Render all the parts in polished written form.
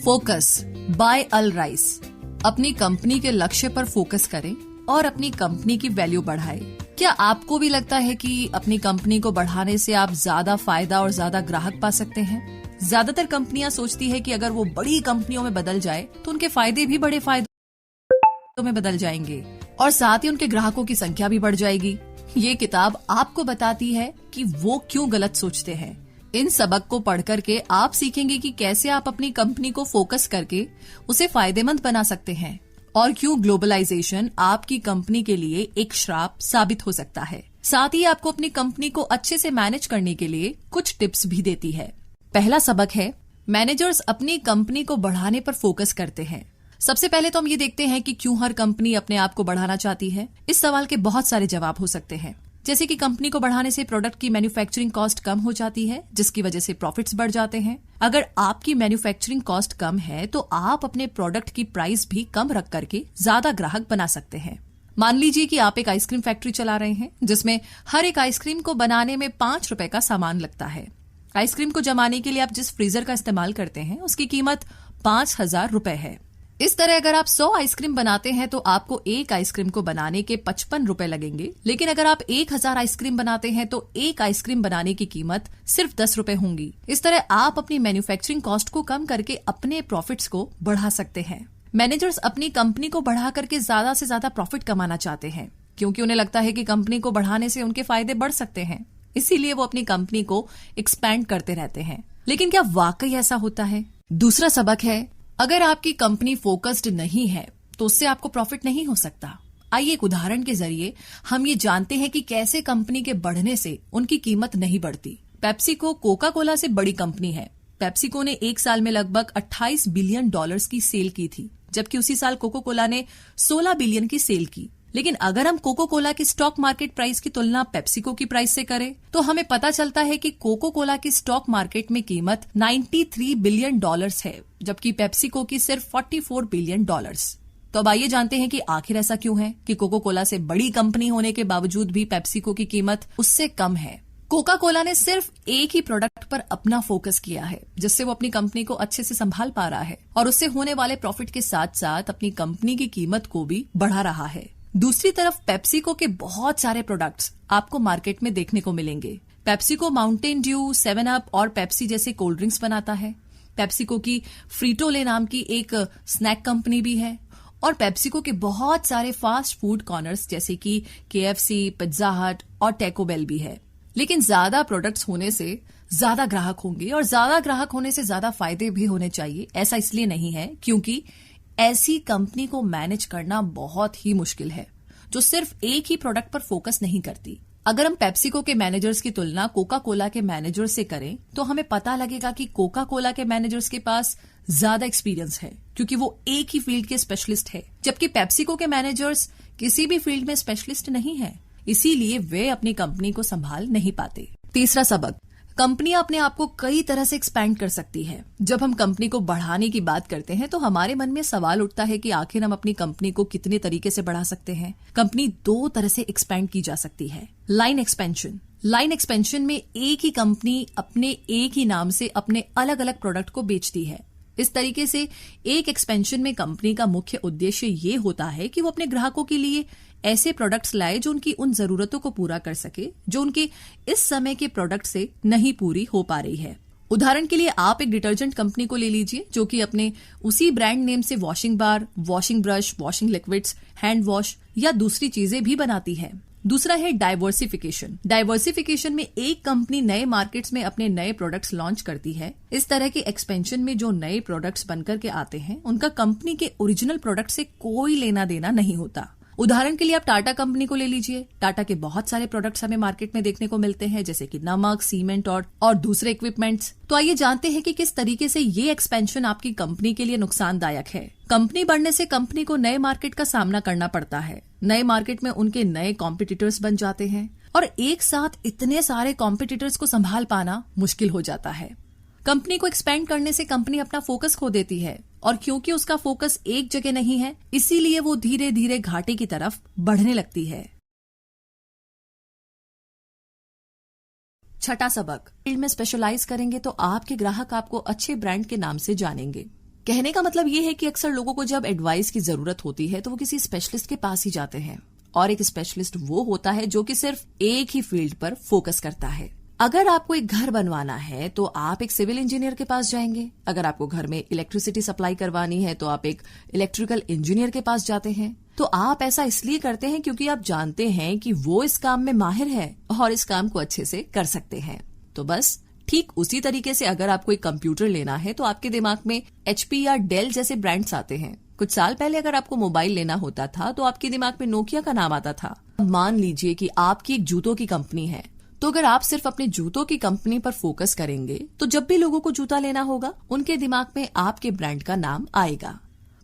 Focus bye अल rice. अपनी company के लक्ष्य पर फोकस करें और अपनी कंपनी की वैल्यू बढ़ाएं। क्या आपको भी लगता है कि अपनी कंपनी को बढ़ाने से आप ज्यादा फायदा और ज्यादा ग्राहक पा सकते हैं? ज्यादातर कंपनियां सोचती है कि अगर वो बड़ी कंपनियों में बदल जाए तो उनके फायदे भी बड़े फायदों में बदल जाएंगे और साथ ही उनके ग्राहकों की संख्या भी बढ़ जाएगी। ये किताब आपको बताती है कि वो क्यों गलत सोचते हैं। इन सबक को पढ़ करके आप सीखेंगे कि कैसे आप अपनी कंपनी को फोकस करके उसे फायदेमंद बना सकते हैं और क्यों ग्लोबलाइजेशन आपकी कंपनी के लिए एक श्राप साबित हो सकता है। साथ ही आपको अपनी कंपनी को अच्छे से मैनेज करने के लिए कुछ टिप्स भी देती है। पहला सबक है, मैनेजर्स अपनी कंपनी को बढ़ाने पर फोकस करते हैं। सबसे पहले तो हम ये देखते हैं कि क्यों हर कंपनी अपने आप को बढ़ाना चाहती है। इस सवाल के बहुत सारे जवाब हो सकते हैं, जैसे कि कंपनी को बढ़ाने से प्रोडक्ट की मैन्युफैक्चरिंग कॉस्ट कम हो जाती है, जिसकी वजह से प्रॉफिट्स बढ़ जाते हैं। अगर आपकी मैन्युफैक्चरिंग कॉस्ट कम है तो आप अपने प्रोडक्ट की प्राइस भी कम रख करके ज्यादा ग्राहक बना सकते हैं। मान लीजिए कि आप एक आइसक्रीम फैक्ट्री चला रहे हैं जिसमें हर एक आइसक्रीम को बनाने में 5 रुपए का सामान लगता है। आइसक्रीम को जमाने के लिए आप जिस फ्रीजर का इस्तेमाल करते हैं उसकी कीमत 5,000 रुपए है। इस तरह अगर आप 100 आइसक्रीम बनाते हैं तो आपको एक आइसक्रीम को बनाने के 55 रुपए लगेंगे, लेकिन अगर आप 1000 आइसक्रीम बनाते हैं तो एक आइसक्रीम बनाने की कीमत सिर्फ 10 रुपए होंगी। इस तरह आप अपनी मैन्युफैक्चरिंग कॉस्ट को कम करके अपने प्रॉफिट्स को बढ़ा सकते हैं। मैनेजर्स अपनी कंपनी को बढ़ा करके ज्यादा से ज्यादा प्रॉफिट कमाना चाहते हैं, क्योंकि उन्हें लगता है कि कंपनी को बढ़ाने से उनके फायदे बढ़ सकते हैं। इसीलिए वो अपनी कंपनी को एक्सपैंड करते रहते हैं। लेकिन क्या वाकई ऐसा होता है? दूसरा सबक है, अगर आपकी कंपनी फोकस्ड नहीं है तो उससे आपको प्रॉफिट नहीं हो सकता। आइए एक उदाहरण के जरिए हम ये जानते हैं कि कैसे कंपनी के बढ़ने से उनकी कीमत नहीं बढ़ती। पेप्सिको कोका कोला से बड़ी कंपनी है। पेप्सिको ने एक साल में लगभग 28 बिलियन डॉलर्स की सेल की थी, जबकि उसी साल कोका कोला ने 16 बिलियन की सेल की। लेकिन अगर हम कोको कोला की स्टॉक मार्केट प्राइस की तुलना पेप्सिको की प्राइस से करें तो हमें पता चलता है कि कोको कोला की स्टॉक मार्केट में कीमत 93 बिलियन डॉलर्स है, जबकि पेप्सिको की सिर्फ 44 बिलियन डॉलर्स। तो अब आइए जानते हैं कि आखिर ऐसा क्यों है कि कोको कोला से बड़ी कंपनी होने के बावजूद भी पेप्सिको की कीमत उससे कम है। कोका कोला ने सिर्फ एक ही प्रोडक्ट पर अपना फोकस किया है, जिससे वो अपनी कंपनी को अच्छे से संभाल पा रहा है और उससे होने वाले प्रॉफिट के साथ साथ अपनी कंपनी की कीमत को भी बढ़ा रहा है। दूसरी तरफ पेप्सिको के बहुत सारे प्रोडक्ट्स आपको मार्केट में देखने को मिलेंगे। पेप्सिको माउंटेन ड्यू, 7 अप और पेप्सी जैसे कोल्ड ड्रिंक्स बनाता है। पेप्सिको की फ्रीटोले नाम की एक स्नैक कंपनी भी है और पेप्सिको के बहुत सारे फास्ट फूड कॉर्नर्स जैसे कि KFC, पिज्जा हट और टैको बेल भी है। लेकिन ज्यादा प्रोडक्ट्स होने से ज्यादा ग्राहक होंगे और ज्यादा ग्राहक होने से ज्यादा फायदे भी होने चाहिए। ऐसा इसलिए नहीं है क्योंकि ऐसी कंपनी को मैनेज करना बहुत ही मुश्किल है जो सिर्फ एक ही प्रोडक्ट पर फोकस नहीं करती। अगर हम पेप्सिको के मैनेजर्स की तुलना कोका कोला के मैनेजर्स से करें तो हमें पता लगेगा कि कोका कोला के मैनेजर्स के पास ज्यादा एक्सपीरियंस है क्योंकि वो एक ही फील्ड के स्पेशलिस्ट है, जबकि पेप्सिको के मैनेजर्स किसी भी फील्ड में स्पेशलिस्ट नहीं है। इसीलिए वे अपनी कंपनी को संभाल नहीं पाते। तीसरा सबक, कंपनियां अपने आप को कई तरह से एक्सपैंड कर सकती है। जब हम कंपनी को बढ़ाने की बात करते हैं तो हमारे मन में सवाल उठता है कि आखिर हम अपनी कंपनी को कितने तरीके से बढ़ा सकते हैं। कंपनी 2 तरह से एक्सपैंड की जा सकती है। Line expansion. लाइन एक्सपेंशन में एक ही कंपनी अपने एक ही नाम से अपने अलग अलग प्रोडक्ट को बेचती है। इस तरीके से एक एक्सपेंशन में कंपनी का मुख्य उद्देश्य ये होता है कि वो अपने ग्राहकों के लिए ऐसे प्रोडक्ट्स लाए जो उनकी उन जरूरतों को पूरा कर सके जो उनके इस समय के प्रोडक्ट से नहीं पूरी हो पा रही है। उदाहरण के लिए आप एक डिटर्जेंट कंपनी को ले लीजिए जो कि अपने उसी ब्रांड नेम से washing bar, washing brush, washing liquids, hand wash या दूसरी चीजें भी बनाती है। दूसरा है डाइवर्सिफिकेशन। डाइवर्सिफिकेशन में एक कंपनी नए मार्केट्स में अपने नए प्रोडक्ट्स लॉन्च करती है। इस तरह के एक्सपेंशन में जो नए प्रोडक्ट्स बनकर के आते हैं उनका कंपनी के ओरिजिनल प्रोडक्ट से कोई लेना देना नहीं होता। उदाहरण के लिए आप टाटा कंपनी को ले लीजिए। टाटा के बहुत सारे प्रोडक्ट्स हमें मार्केट में देखने को मिलते हैं, जैसे कि नमक, सीमेंट और दूसरे इक्विपमेंट्स। तो आइए जानते हैं कि किस तरीके से ये एक्सपेंशन आपकी कंपनी के लिए नुकसानदायक है। कंपनी बढ़ने से कंपनी को नए मार्केट का सामना करना पड़ता है। नए मार्केट में उनके नए कॉम्पिटिटर्स बन जाते हैं और एक साथ इतने सारे कॉम्पिटिटर्स को संभाल पाना मुश्किल हो जाता है। कंपनी को एक्सपेंड करने से कंपनी अपना फोकस खो देती है और क्योंकि उसका फोकस एक जगह नहीं है, इसीलिए वो धीरे धीरे घाटे की तरफ बढ़ने लगती है। छठा सबक, फील्ड में स्पेशलाइज करेंगे तो आपके ग्राहक आपको अच्छे ब्रांड के नाम से जानेंगे। कहने का मतलब ये है कि अक्सर लोगों को जब एडवाइस की जरूरत होती है तो वो किसी स्पेशलिस्ट के पास ही जाते हैं, और एक स्पेशलिस्ट वो होता है जो कि सिर्फ एक ही फील्ड पर फोकस करता है। अगर आपको एक घर बनवाना है तो आप एक सिविल इंजीनियर के पास जाएंगे। अगर आपको घर में इलेक्ट्रिसिटी सप्लाई करवानी है तो आप एक इलेक्ट्रिकल इंजीनियर के पास जाते हैं। तो आप ऐसा इसलिए करते हैं क्योंकि आप जानते हैं कि वो इस काम में माहिर है और इस काम को अच्छे से कर सकते हैं। तो बस ठीक उसी तरीके से अगर आपको एक कंप्यूटर लेना है तो आपके दिमाग में HP या डेल जैसे ब्रांड्स आते हैं। कुछ साल पहले अगर आपको मोबाइल लेना होता था तो आपके दिमाग में नोकिया का नाम आता था। मान लीजिए कि आपकी एक जूतों की कंपनी है, तो अगर आप सिर्फ अपने जूतों की कंपनी पर फोकस करेंगे तो जब भी लोगों को जूता लेना होगा उनके दिमाग में आपके ब्रांड का नाम आएगा।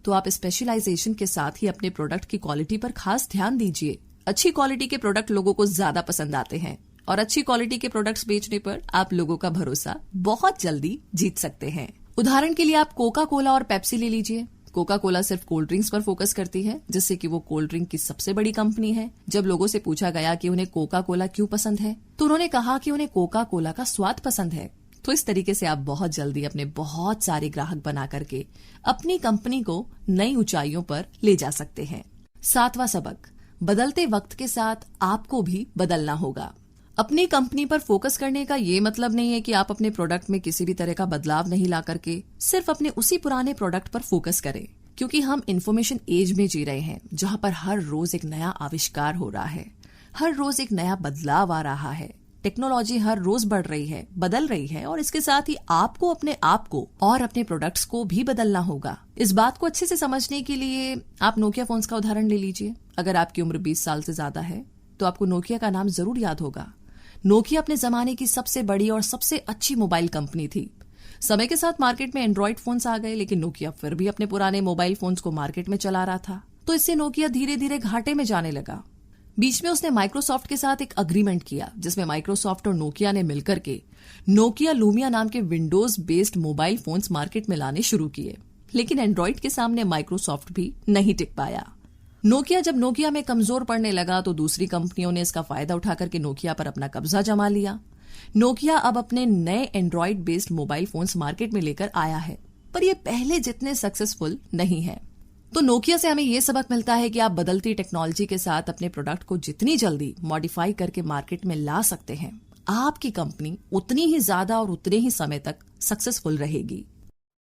तो आप स्पेशलाइजेशन के साथ ही अपने प्रोडक्ट की क्वालिटी पर खास ध्यान दीजिए। अच्छी क्वालिटी के प्रोडक्ट लोगों को ज्यादा पसंद आते हैं और अच्छी क्वालिटी के प्रोडक्ट्स बेचने पर आप लोगों का भरोसा बहुत जल्दी जीत सकते हैं। उदाहरण के लिए आप कोका कोला और पेप्सी ले लीजिए। कोका कोला सिर्फ कोल्ड ड्रिंक्स पर फोकस करती है, जिससे कि वो कोल्ड ड्रिंक की सबसे बड़ी कंपनी है। जब लोगों से पूछा गया कि उन्हें कोका कोला क्यों पसंद है तो उन्होंने कहा कि उन्हें कोका कोला का स्वाद पसंद है। तो इस तरीके से आप बहुत जल्दी अपने बहुत सारे ग्राहक बना करके अपनी कंपनी को नई ऊंचाइयों पर ले जा सकते हैं। 7वां सबक, बदलते वक्त के साथ आपको भी बदलना होगा। अपनी कंपनी पर फोकस करने का ये मतलब नहीं है कि आप अपने प्रोडक्ट में किसी भी तरह का बदलाव नहीं ला करके सिर्फ अपने उसी पुराने प्रोडक्ट पर फोकस करें, क्योंकि हम इंफॉर्मेशन एज में जी रहे हैं जहां पर हर रोज एक नया आविष्कार हो रहा है, हर रोज एक नया बदलाव आ रहा है। टेक्नोलॉजी हर रोज बढ़ रही है, बदल रही है, और इसके साथ ही आपको अपने आप को और अपने प्रोडक्ट्स को भी बदलना होगा। इस बात को अच्छे से समझने के लिए आप नोकिया फोन्स का उदाहरण ले लीजिए। अगर आपकी उम्र 20 साल से ज्यादा है तो आपको नोकिया का नाम जरूर याद होगा। नोकिया अपने जमाने की सबसे बड़ी और सबसे अच्छी मोबाइल कंपनी थी। समय के साथ मार्केट में एंड्रॉइड फोन्स आ गए, लेकिन नोकिया फिर भी अपने पुराने मोबाइल फोन्स को मार्केट में चला रहा था। तो इससे नोकिया धीरे धीरे घाटे में जाने लगा। बीच में उसने माइक्रोसॉफ्ट के साथ एक अग्रीमेंट किया, जिसमें माइक्रोसॉफ्ट और नोकिया ने मिलकर के नोकिया लूमिया नाम के Windows based mobile phones market में लाने शुरू किए। लेकिन एंड्रॉइड के सामने माइक्रोसॉफ्ट भी नहीं टिक पाया। नोकिया जब नोकिया में कमजोर पड़ने लगा तो दूसरी कंपनियों ने इसका फायदा उठाकर के नोकिया पर अपना कब्जा जमा लिया। नोकिया अब अपने नए Android based mobile phones market में लेकर आया है, पर ये पहले जितने सक्सेसफुल नहीं है। तो नोकिया से हमें यह सबक मिलता है कि आप बदलती टेक्नोलॉजी के साथ अपने प्रोडक्ट को जितनी जल्दी मॉडिफाई करके मार्केट में ला सकते हैं, आपकी कंपनी उतनी ही ज्यादा और उतने ही समय तक सक्सेसफुल रहेगी।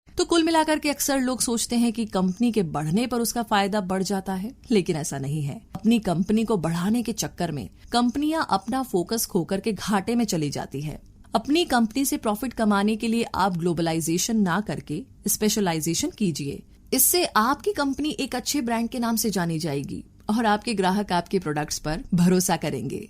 तो कुल मिलाकर के अक्सर लोग सोचते हैं कि कंपनी के बढ़ने पर उसका फायदा बढ़ जाता है, लेकिन ऐसा नहीं है। अपनी कंपनी को बढ़ाने के चक्कर में कंपनियां अपना फोकस खोकर के घाटे में चली जाती है। अपनी कंपनी से प्रॉफिट कमाने के लिए आप ग्लोबलाइजेशन ना करके स्पेशलाइजेशन कीजिए। इससे आपकी कंपनी एक अच्छे ब्रांड के नाम से जानी जाएगी और आपके ग्राहक आपके प्रोडक्ट्स पर भरोसा करेंगे।